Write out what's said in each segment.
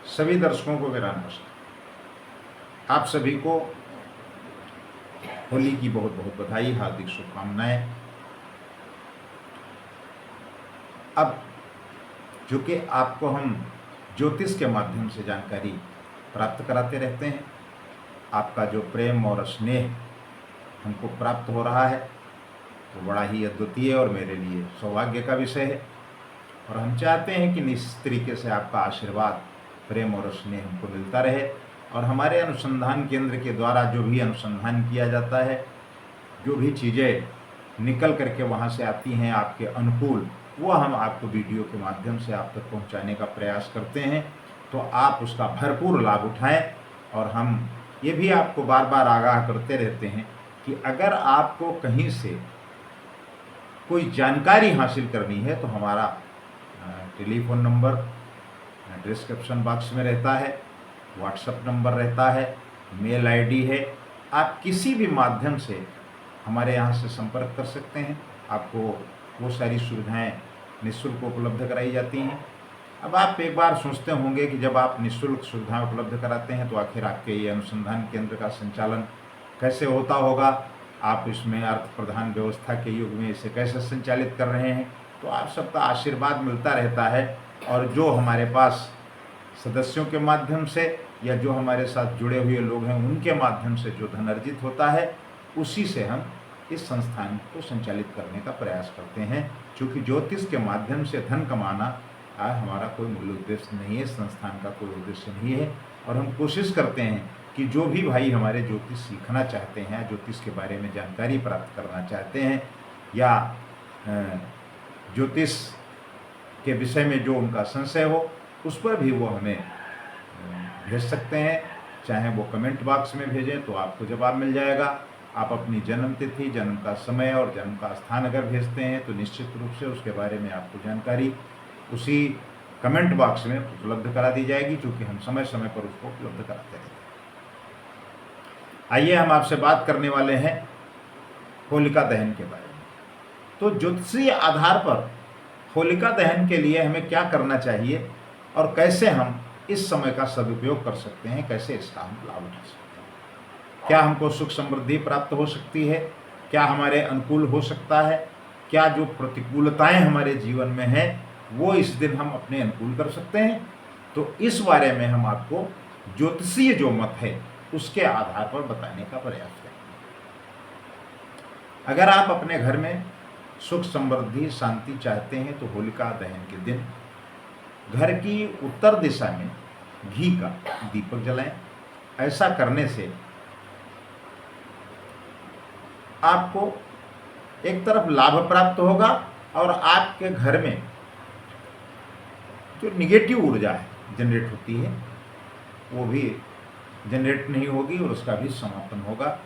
सभी दर्शकों को मेरा नमस्कार। आप सभी को होली की बहुत बहुत बधाई, हार्दिक शुभकामनाएं। अब जो कि आपको हम ज्योतिष के माध्यम से जानकारी प्राप्त कराते रहते हैं, आपका जो प्रेम और स्नेह हमको प्राप्त हो रहा है वो बड़ा ही अद्वितीय और मेरे लिए सौभाग्य का विषय है। और हम चाहते हैं कि इस तरीके से आपका आशीर्वाद, प्रेम और स्नेह हमको मिलता रहे और हमारे अनुसंधान केंद्र के द्वारा जो भी अनुसंधान किया जाता है, जो भी चीज़ें निकल करके वहाँ से आती हैं आपके अनुकूल, वो हम आपको वीडियो के माध्यम से आप तक पहुँचाने का प्रयास करते हैं। तो आप उसका भरपूर लाभ उठाएं। और हम ये भी आपको बार बार आगाह करते रहते हैं कि अगर आपको कहीं से कोई जानकारी हासिल करनी है तो हमारा टेलीफोन नंबर डिस्क्रिप्शन बॉक्स में रहता है, व्हाट्सएप नंबर रहता है, मेल आईडी है। आप किसी भी माध्यम से हमारे यहाँ से संपर्क कर सकते हैं। आपको वो सारी सुविधाएं निःशुल्क उपलब्ध कराई जाती हैं। अब आप एक बार सोचते होंगे कि जब आप निःशुल्क सुविधाएं उपलब्ध कराते हैं तो आखिर आपके ये अनुसंधान केंद्र का संचालन कैसे होता होगा, आप इसमें अर्थ प्रधान व्यवस्था के युग में इसे कैसे संचालित कर रहे हैं। तो आप सबका आशीर्वाद मिलता रहता है और जो हमारे पास सदस्यों के माध्यम से या जो हमारे साथ जुड़े हुए लोग हैं उनके माध्यम से जो धन अर्जित होता है, उसी से हम इस संस्थान को संचालित करने का प्रयास करते हैं। क्योंकि ज्योतिष के माध्यम से धन कमाना हमारा कोई मूल उद्देश्य नहीं है, संस्थान का कोई उद्देश्य नहीं है। और हम कोशिश करते हैं कि जो भी भाई हमारे ज्योतिष सीखना चाहते हैं, ज्योतिष के बारे में जानकारी प्राप्त करना चाहते हैं या ज्योतिष के विषय में जो उनका संशय हो, उस पर भी वो हमें भेज सकते हैं। चाहे वो कमेंट बॉक्स में भेजें तो आपको जवाब मिल जाएगा। आप अपनी जन्म तिथि, जन्म का समय और जन्म का स्थान अगर भेजते हैं तो निश्चित रूप से उसके बारे में आपको जानकारी उसी कमेंट बॉक्स में उपलब्ध करा दी जाएगी, क्योंकि हम समय समय पर उसको उपलब्ध कराते हैं। आइए हम आपसे बात करने वाले हैं होलिका दहन के बारे में। तो ज्योतिषीय आधार पर होलिका दहन के लिए हमें क्या करना चाहिए और कैसे हम इस समय का सदुपयोग कर सकते हैं, कैसे इसका हम लाभ उठा सकते हैं। क्या हमको सुख समृद्धि प्राप्त हो सकती है, क्या हमारे अनुकूल हो सकता है, क्या जो प्रतिकूलताएं हमारे जीवन में हैं वो इस दिन हम अपने अनुकूल कर सकते हैं। तो इस बारे में हम आपको ज्योतिषीय जो मत है उसके आधार पर बताने का प्रयास करेंगे। अगर आप अपने घर में सुख समृद्धि शांति चाहते हैं तो होलिका दहन के दिन घर की उत्तर दिशा में घी का दीपक जलाएं। ऐसा करने से आपको एक तरफ लाभ प्राप्त होगा और आपके घर में जो निगेटिव ऊर्जा है जनरेट होती है वो भी जनरेट नहीं होगी और उसका भी समापन होगा।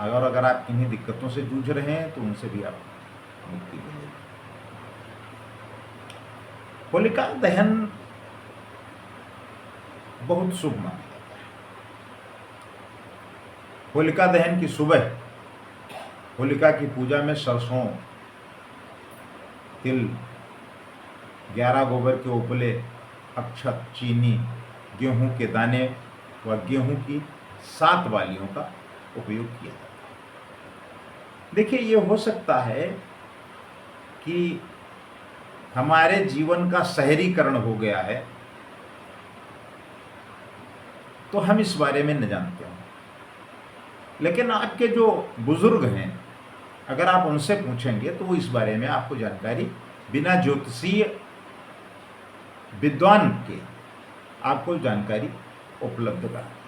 और अगर आप इन्हीं दिक्कतों से जूझ रहे हैं तो उनसे भी आप मुक्ति मिलेगी। होलिका दहन बहुत शुभ माना जाता है। होलिका दहन की सुबह होलिका की पूजा में सरसों, तिल, 11 गोबर के उपले, अक्षत, चीनी, गेहूं के दाने व गेहूं की 7 बालियों का उपयोग किया जाता है। देखिए, ये हो सकता है कि हमारे जीवन का शहरीकरण हो गया है तो हम इस बारे में न जानते हो, लेकिन आपके जो बुजुर्ग हैं अगर आप उनसे पूछेंगे तो वो इस बारे में आपको जानकारी बिना ज्योतिषीय विद्वान के आपको जानकारी उपलब्ध कराएंगे।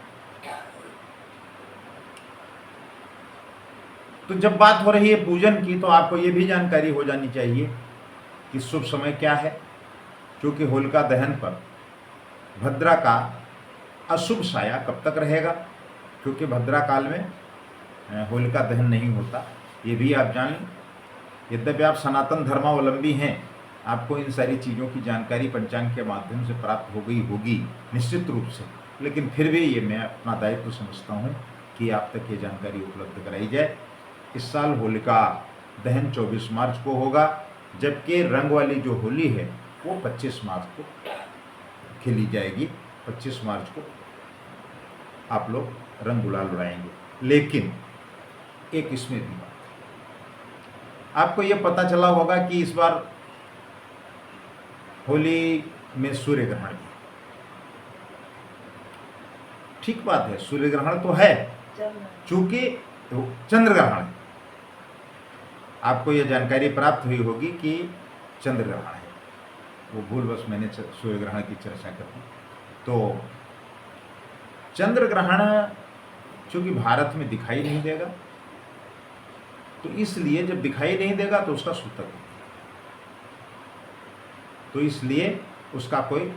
तो जब बात हो रही है पूजन की तो आपको ये भी जानकारी हो जानी चाहिए कि शुभ समय क्या है, क्योंकि होलिका दहन पर भद्रा का अशुभ साया कब तक रहेगा, क्योंकि भद्रा काल में होलिका दहन नहीं होता, ये भी आप जान लें। यद्यपि आप सनातन धर्मावलंबी हैं, आपको इन सारी चीज़ों की जानकारी पंचांग के माध्यम से प्राप्त हो गई होगी निश्चित रूप से, लेकिन फिर भी ये मैं अपना दायित्व समझता हूँ कि आप तक ये जानकारी उपलब्ध कराई जाए। इस साल होलिका दहन 24 मार्च को होगा, जबकि रंग वाली जो होली है वो 25 मार्च को खेली जाएगी। 25 मार्च को आप लोग रंग गुलाल उड़ाएंगे। लेकिन एक इसमें भी बात, आपको ये पता चला होगा कि इस बार होली में सूर्य ग्रहण भी। ठीक बात है, सूर्य ग्रहण तो है, चूंकि चंद्र ग्रहण है। आपको यह जानकारी प्राप्त हुई होगी कि चंद्र ग्रहण है, वो भूलवश मैंने सूर्य ग्रहण की चर्चा कर दी। तो चंद्र ग्रहण चूंकि भारत में दिखाई नहीं देगा, तो इसलिए जब दिखाई नहीं देगा तो उसका सूतक है, तो इसलिए उसका कोई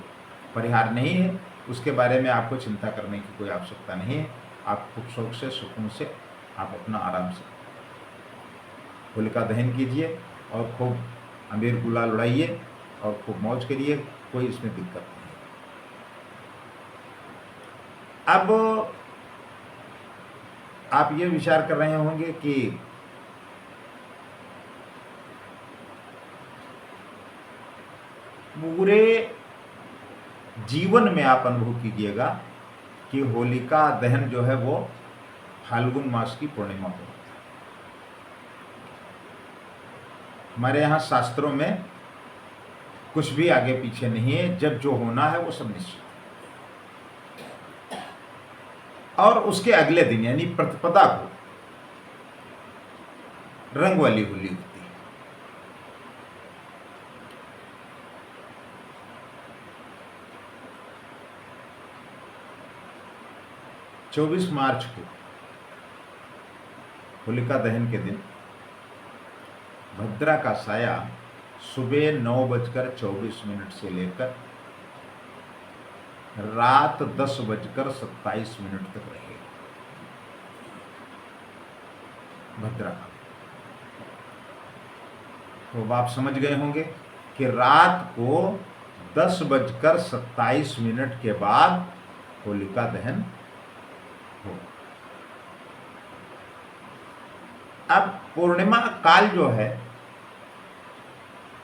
परिहार नहीं है। उसके बारे में आपको चिंता करने की कोई आवश्यकता नहीं है। आप खूब शौक से, सुकून से, आप अपना आराम से होलिका दहन कीजिए और खूब अबीर गुलाल उड़ाइए और खूब मौज करिए, कोई इसमें दिक्कत नहीं है। अब आप ये विचार कर रहे होंगे कि पूरे जीवन में आप अनुभव कीजिएगा कि होलिका दहन जो है वो फाल्गुन मास की पूर्णिमा को होता है। हमारे यहाँ शास्त्रों में कुछ भी आगे पीछे नहीं है, जब जो होना है वो सब निश्चित है। और उसके अगले दिन यानी प्रतिपदा को रंग वाली होली होती है। 24 मार्च को होलिका दहन के दिन भद्रा का साया सुबह 9:24 से लेकर रात 10:27 तक रहेगा। भद्रा का तो अब आप समझ गए होंगे कि रात को 10:27 के बाद होलिका दहन हो। अब पूर्णिमा काल जो है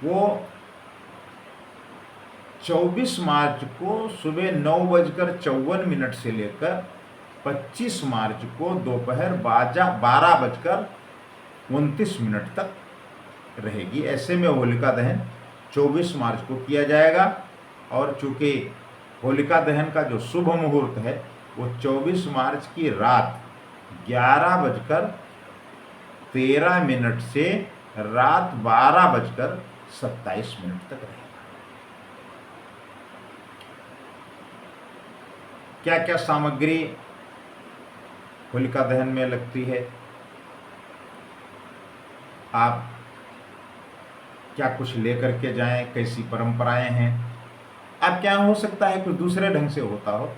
वो 24 मार्च को सुबह 9:54 से लेकर 25 मार्च को दोपहर 12:29 तक रहेगी। ऐसे में होलिका दहन 24 मार्च को किया जाएगा। और चूंकि होलिका दहन का जो शुभ मुहूर्त है वो 24 मार्च की रात 11:13 से रात 12:27 तक रहेगा। क्या क्या सामग्री होलिका दहन में लगती है, आप क्या कुछ लेकर के जाएं, कैसी परंपराएं हैं। अब क्या हो सकता है कुछ दूसरे ढंग से होता हो,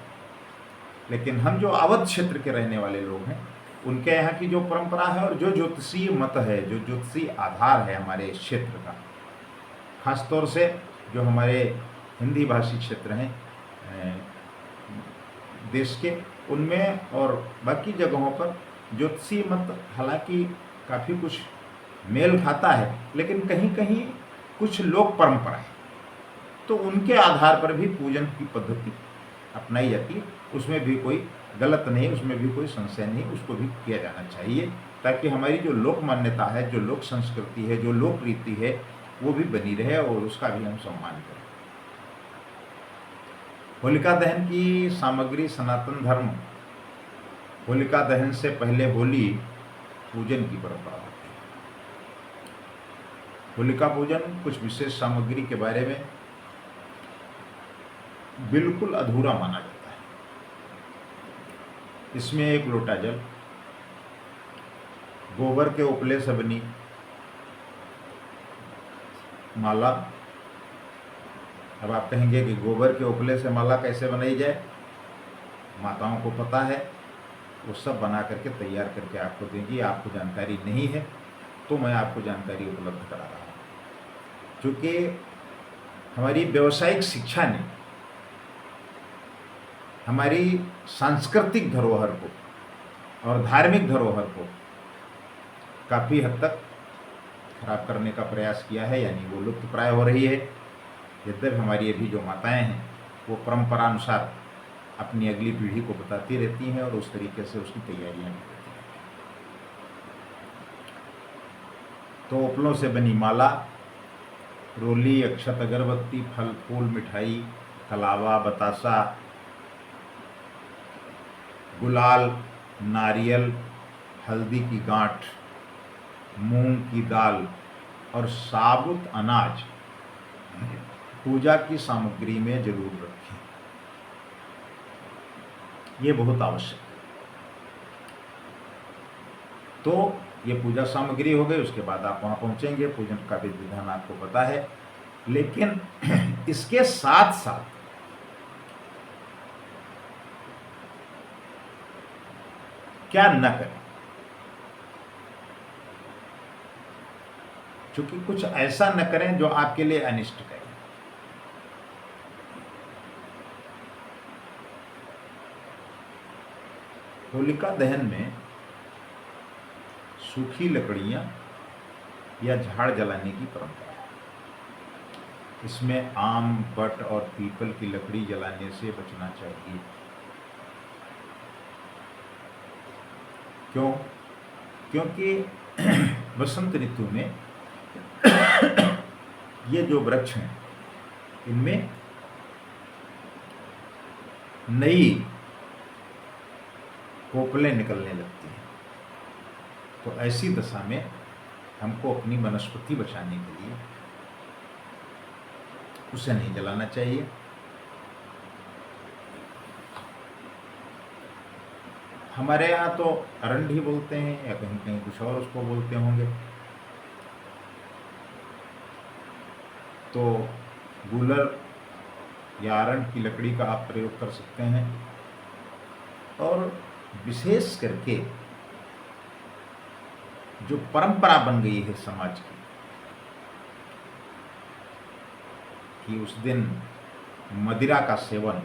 लेकिन हम जो अवध क्षेत्र के रहने वाले लोग हैं उनके यहाँ की जो परंपरा है और जो ज्योतिषीय मत है, जो ज्योतिषीय आधार है हमारे क्षेत्र का, खासतौर से जो हमारे हिंदी भाषी क्षेत्र हैं देश के, उनमें और बाकी जगहों पर ज्योतिषीय मत हालांकि काफ़ी कुछ मेल खाता है, लेकिन कहीं कहीं कुछ लोक परंपरा है, तो उनके आधार पर भी पूजन की पद्धति अपनाई जाती है। उसमें भी कोई गलत नहीं, उसमें भी कोई संशय नहीं, उसको भी किया जाना चाहिए, ताकि हमारी जो लोक मान्यता है, जो लोक संस्कृति है, जो लोक रीति है, वो भी बनी रहे और उसका भी हम सम्मान करें। होलिका दहन की सामग्री सनातन धर्म, होलिका दहन से पहले होली पूजन की परंपरा होती है। होलिका पूजन कुछ विशेष सामग्री के बारे में बिल्कुल अधूरा माना जाता है। इसमें 1 लोटा जल, गोबर के उपले से बनी माला। अब आप कहेंगे कि गोबर के उपले से माला कैसे बनाई जाए, माताओं को पता है, वो सब बना करके तैयार करके आपको देंगी। आपको जानकारी नहीं है तो मैं आपको जानकारी उपलब्ध करा रहा हूँ। क्योंकि हमारी व्यावसायिक शिक्षा ने हमारी सांस्कृतिक धरोहर को और धार्मिक धरोहर को काफ़ी हद तक खराब करने का प्रयास किया है, यानी वो लुप्त प्राय हो रही है। यद्यपि हमारी अभी जो माताएं हैं वो परंपरानुसार अपनी अगली पीढ़ी को बताती रहती हैं और उस तरीके से उसकी तैयारियां भी करती हैं। तो उपलों से बनी माला, रोली, अक्षत, अगरबत्ती, फल फूल, मिठाई, कलावा, बतासा, गुलाल, नारियल, हल्दी की गांठ, मूंग की दाल और साबुत अनाज पूजा की सामग्री में जरूर रखें। ये बहुत आवश्यक है। तो ये पूजा सामग्री हो गई, उसके बाद आप वहां पहुंचेंगे, पूजन का विधि विधान आपको पता है। लेकिन इसके साथ साथ क्या न करें, क्योंकि कुछ ऐसा न करें जो आपके लिए अनिष्ट करे। होलिका दहन में सूखी लकड़ियां या झाड़ जलाने की परंपरा है। इसमें आम, बट और पीपल की लकड़ी जलाने से बचना चाहिए। क्यों? क्योंकि बसंत ऋतु में ये जो वृक्ष हैं इनमें नई कोपलें निकलने लगती हैं। तो ऐसी दशा में हमको अपनी वनस्पति बचाने के लिए उसे नहीं जलाना चाहिए। हमारे यहाँ तो अरंडी बोलते हैं या कहीं कहीं कुछ और उसको बोलते होंगे। तो गूलर या अरंड की लकड़ी का आप प्रयोग कर सकते हैं। और विशेष करके जो परंपरा बन गई है समाज की कि उस दिन मदिरा का सेवन,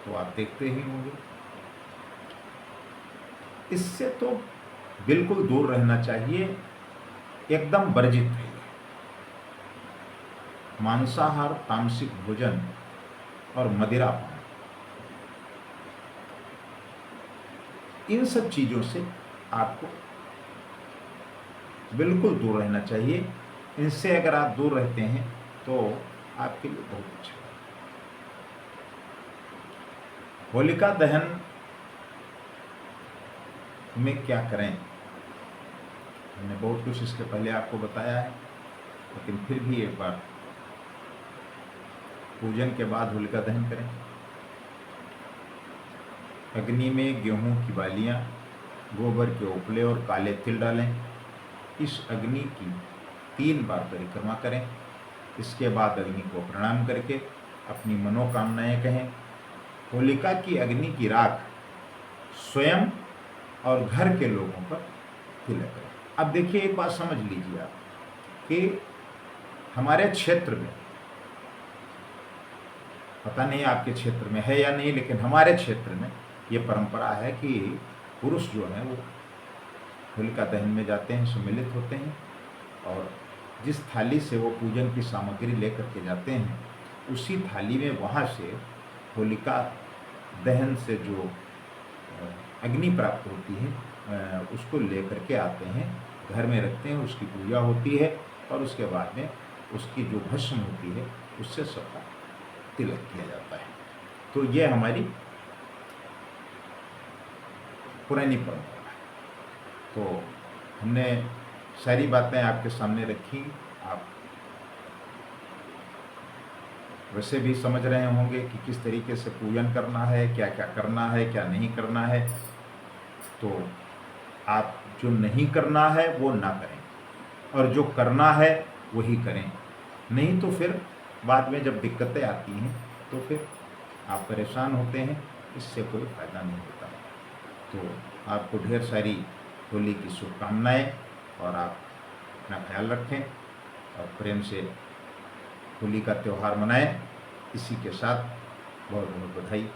तो आप देखते ही होंगे। इससे तो बिल्कुल दूर रहना चाहिए, एकदम वर्जित है। मांसाहार, तामसिक भोजन और मदिरापान, इन सब चीजों से आपको बिल्कुल दूर रहना चाहिए। इनसे अगर आप दूर रहते हैं तो आपके लिए बहुत अच्छा है। होलिका दहन में क्या करें, हमने बहुत कुछ इसके पहले आपको बताया है, लेकिन फिर भी एक बार पूजन के बाद होलिका दहन करें। अग्नि में गेहूं की बालियां, गोबर के उपले और काले तिल डालें। इस अग्नि की 3 बार परिक्रमा करें। इसके बाद अग्नि को प्रणाम करके अपनी मनोकामनाएं कहें। होलिका की अग्नि की राख स्वयं और घर के लोगों पर तिलक करें। अब देखिए, एक बात समझ लीजिए आप कि हमारे क्षेत्र में, पता नहीं आपके क्षेत्र में है या नहीं, लेकिन हमारे क्षेत्र में ये परंपरा है कि पुरुष जो है वो होलिका दहन में जाते हैं, सम्मिलित होते हैं और जिस थाली से वो पूजन की सामग्री लेकर के जाते हैं उसी थाली में वहाँ से होलिका दहन से जो अग्नि प्राप्त होती है उसको लेकर के आते हैं, घर में रखते हैं, उसकी पूजा होती है और उसके बाद में उसकी जो भस्म होती है उससे सबका तिलक किया जाता है। तो ये हमारी पुरानी परंपरा है। तो हमने सारी बातें आपके सामने रखी। आप वैसे भी समझ रहे होंगे कि किस तरीके से पूजन करना है, क्या क्या करना है, क्या नहीं करना है। तो आप जो नहीं करना है वो ना करें और जो करना है वही करें। नहीं तो फिर बाद में जब दिक्कतें आती हैं तो फिर आप परेशान होते हैं, इससे कोई फ़ायदा नहीं होता। तो आपको ढेर सारी होली की शुभकामनाएँ और आप अपना ख्याल रखें और प्रेम से होली का त्यौहार मनाएं। इसी के साथ बहुत बहुत बधाई।